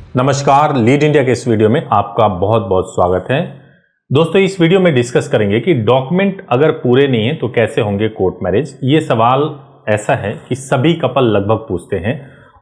नमस्कार, lead India के इस वीडियो में आपका बहुत बहुत स्वागत है। दोस्तों, इस वीडियो में डिस्कस करेंगे कि डॉक्यूमेंट अगर पूरे नहीं है तो कैसे होंगे कोर्ट मैरिज। ये सवाल ऐसा है कि सभी कपल लगभग पूछते हैं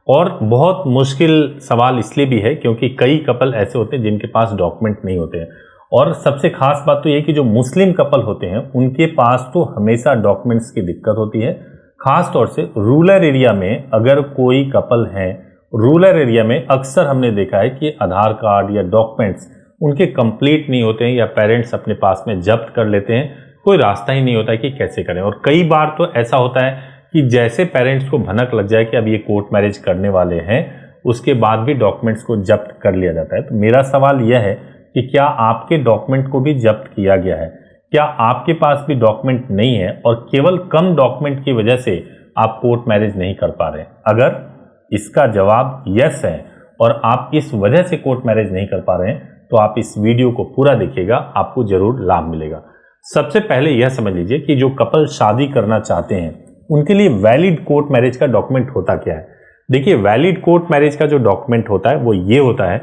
और बहुत मुश्किल सवाल इसलिए भी है क्योंकि कई कपल ऐसे होते हैं जिनके पास डॉक्यूमेंट नहीं होते हैं। और सबसे खास बात तो ये कि जो मुस्लिम कपल होते हैं उनके पास तो हमेशा डॉक्यूमेंट्स की दिक्कत होती है। खास तौर से रूरल एरिया में अगर कोई कपल है, रूरल एरिया में अक्सर हमने देखा है कि आधार कार्ड या डॉक्यूमेंट्स उनके कंप्लीट नहीं होते हैं या पेरेंट्स अपने पास में जब्त कर लेते हैं। कोई रास्ता ही नहीं होता है कि कैसे करें। और कई बार तो ऐसा होता है कि जैसे पेरेंट्स को भनक लग जाए कि अब ये कोर्ट मैरिज करने वाले हैं, उसके बाद भी डॉक्यूमेंट्स को जब्त कर लिया जाता है। तो मेरा सवाल यह है कि क्या आपके डॉक्यूमेंट को भी जब्त किया गया है? क्या आपके पास भी डॉक्यूमेंट नहीं है और केवल कम डॉक्यूमेंट की वजह से आप कोर्ट मैरिज नहीं कर पा रहे? अगर इसका जवाब यस है और आप इस वजह से कोर्ट मैरिज नहीं कर पा रहे हैं तो आप इस वीडियो को पूरा देखिएगा, आपको जरूर लाभ मिलेगा। सबसे पहले यह समझ लीजिए कि जो कपल शादी करना चाहते हैं उनके लिए वैलिड कोर्ट मैरिज का डॉक्यूमेंट होता क्या है। देखिए, वैलिड कोर्ट मैरिज का जो डॉक्यूमेंट होता है वो ये होता है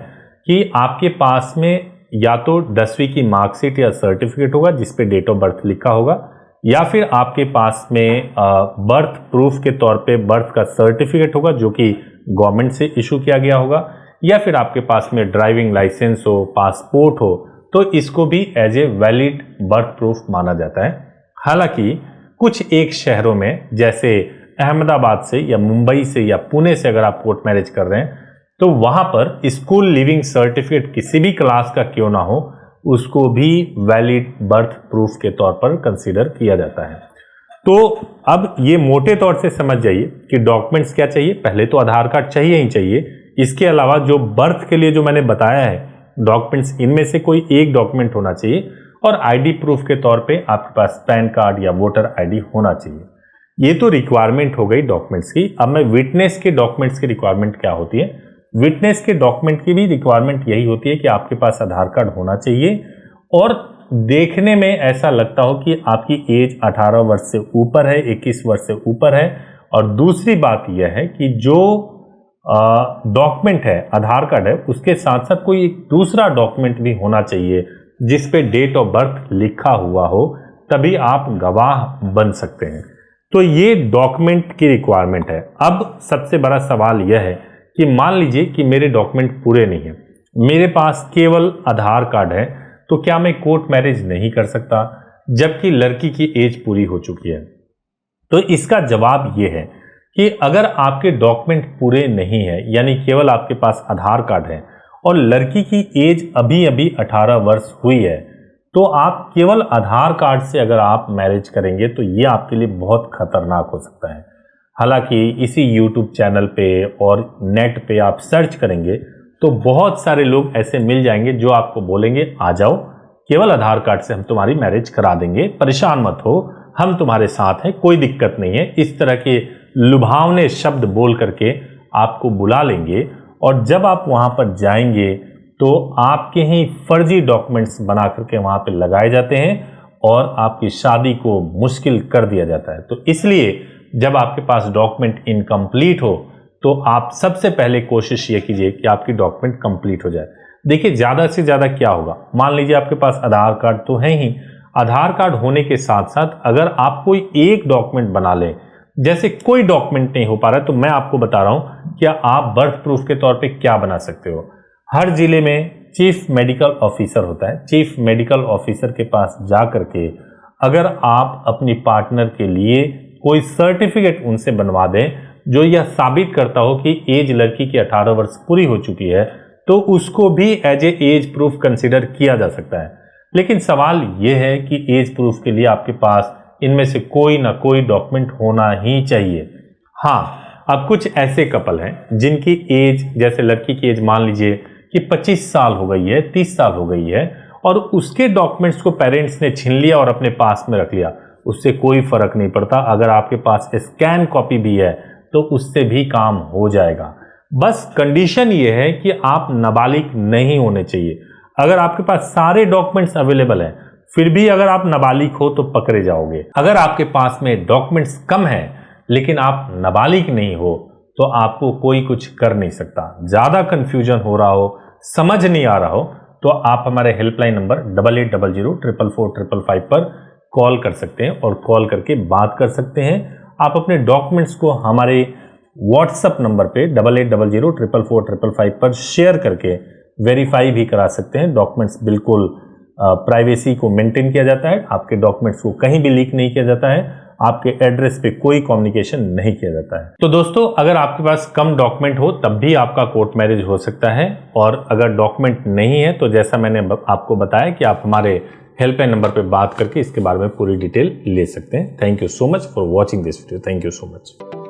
कि आपके पास में या तो 10वीं की मार्कशीट या सर्टिफिकेट होगा जिसपे डेट ऑफ बर्थ लिखा होगा, या फिर आपके पास में बर्थ प्रूफ के तौर पे बर्थ का सर्टिफिकेट होगा जो कि गवर्नमेंट से इशू किया गया होगा, या फिर आपके पास में ड्राइविंग लाइसेंस हो, पासपोर्ट हो, तो इसको भी as a valid birth proof माना जाता है। हालांकि कुछ एक शहरों में जैसे अहमदाबाद से या मुंबई से या पुणे से अगर आप कोर्ट मैरिज कर रहे हैं तो वहां पर स्कूल लिविंग सर्टिफिकेट किसी भी क्लास का क्यों ना हो उसको भी वैलिड बर्थ प्रूफ के तौर पर कंसीडर किया जाता है। तो अब ये मोटे तौर से समझ जाइए कि डॉक्यूमेंट्स क्या चाहिए। पहले तो आधार कार्ड चाहिए ही चाहिए। इसके अलावा जो बर्थ के लिए जो मैंने बताया है डॉक्यूमेंट्स, इनमें से कोई एक डॉक्यूमेंट होना चाहिए और आईडी प्रूफ के तौर पे आपके पास पैन कार्ड या वोटर आईडी होना चाहिए। ये तो रिक्वायरमेंट हो गई डॉक्यूमेंट्स की। अब मैं विटनेस के डॉक्यूमेंट्स की रिक्वायरमेंट क्या होती है। विटनेस के डॉक्यूमेंट की भी रिक्वायरमेंट यही होती है कि आपके पास आधार कार्ड होना चाहिए और देखने में ऐसा लगता हो कि आपकी एज 18 वर्ष से ऊपर है, 21 वर्ष से ऊपर है। और दूसरी बात यह है कि जो डॉक्यूमेंट है, आधार कार्ड है, उसके साथ साथ कोई एक दूसरा डॉक्यूमेंट भी होना चाहिए जिस पे डेट ऑफ बर्थ लिखा हुआ हो, तभी आप गवाह बन सकते हैं। तो ये डॉक्यूमेंट की रिक्वायरमेंट है। अब सबसे बड़ा सवाल यह है कि मान लीजिए कि मेरे डॉक्यूमेंट पूरे नहीं है, मेरे पास केवल आधार कार्ड है, तो क्या मैं कोर्ट मैरिज नहीं कर सकता जबकि लड़की की एज पूरी हो चुकी है? तो इसका जवाब यह है कि अगर आपके डॉक्यूमेंट पूरे नहीं है, यानी केवल आपके पास आधार कार्ड है और लड़की की एज अभी अभी 18 वर्ष हुई है, तो आप केवल आधार कार्ड से अगर आप मैरिज करेंगे तो ये आपके लिए बहुत खतरनाक हो सकता है। हालांकि इसी YouTube चैनल पे और नेट पे आप सर्च करेंगे तो बहुत सारे लोग ऐसे मिल जाएंगे जो आपको बोलेंगे आ जाओ, केवल आधार कार्ड से हम तुम्हारी मैरिज करा देंगे, परेशान मत हो, हम तुम्हारे साथ हैं, कोई दिक्कत नहीं है। इस तरह के लुभावने शब्द बोल करके आपको बुला लेंगे और जब आप वहां पर जाएंगे तो आपके ही फर्जी डॉक्यूमेंट्स बना करके वहां पर लगाए जाते हैं और आपकी शादी को मुश्किल कर दिया जाता है। तो इसलिए जब आपके पास डॉक्यूमेंट इनकम्प्लीट हो तो आप सबसे पहले कोशिश ये कीजिए कि आपकी डॉक्यूमेंट कंप्लीट हो जाए। देखिए, ज़्यादा से ज़्यादा क्या होगा, मान लीजिए आपके पास आधार कार्ड तो है ही, आधार कार्ड होने के साथ साथ अगर आप कोई एक डॉक्यूमेंट बना लें, जैसे कोई डॉक्यूमेंट नहीं हो पा रहा है, तो मैं आपको बता रहा हूँ क्या आप बर्थ प्रूफ के तौर पर क्या बना सकते हो। हर जिले में चीफ मेडिकल ऑफिसर होता है। चीफ मेडिकल ऑफिसर के पास जा करके अगर आप अपनी पार्टनर के लिए कोई सर्टिफिकेट उनसे बनवा दें जो यह साबित करता हो कि एज लड़की की 18 वर्ष पूरी हो चुकी है, तो उसको भी as a age proof consider किया जा सकता है। लेकिन सवाल यह है कि एज प्रूफ के लिए आपके पास इनमें से कोई ना कोई डॉक्यूमेंट होना ही चाहिए। हाँ, अब कुछ ऐसे कपल हैं जिनकी एज, जैसे लड़की की एज मान लीजिए कि 25 साल हो गई है, 30 साल हो गई है और उसके डॉक्यूमेंट्स को पेरेंट्स ने छीन लिया और अपने पास में रख लिया, उससे कोई फर्क नहीं पड़ता। अगर आपके पास स्कैन कॉपी भी है तो उससे भी काम हो जाएगा। बस कंडीशन ये है कि आप नाबालिग नहीं होने चाहिए। अगर आपके पास सारे डॉक्यूमेंट्स अवेलेबल हैं फिर भी अगर आप नाबालिग हो तो पकड़े जाओगे। अगर आपके पास में डॉक्यूमेंट्स कम है लेकिन आप नाबालिग नहीं हो तो आपको कोई कुछ कर नहीं सकता। ज़्यादा कन्फ्यूजन हो रहा हो, समझ नहीं आ रहा हो, तो आप हमारे हेल्पलाइन नंबर 8800444555 पर कॉल कर सकते हैं और कॉल करके बात कर सकते हैं। आप अपने डॉक्यूमेंट्स को हमारे व्हाट्सएप नंबर पे 8800444555 पर शेयर करके वेरीफाई भी करा सकते हैं। डॉक्यूमेंट्स बिल्कुल प्राइवेसी को मेंटेन किया जाता है, आपके डॉक्यूमेंट्स को कहीं भी लीक नहीं किया जाता है, आपके एड्रेस पे कोई कम्युनिकेशन नहीं किया जाता है। तो दोस्तों, अगर आपके पास कम डॉक्यूमेंट हो तब भी आपका कोर्ट मैरिज हो सकता है, और अगर डॉक्यूमेंट नहीं है तो जैसा मैंने आपको बताया कि आप हमारे हेल्पलाइन नंबर पे बात करके इसके बारे में पूरी डिटेल ले सकते हैं। Thank you so much for watching this video. Thank you so much.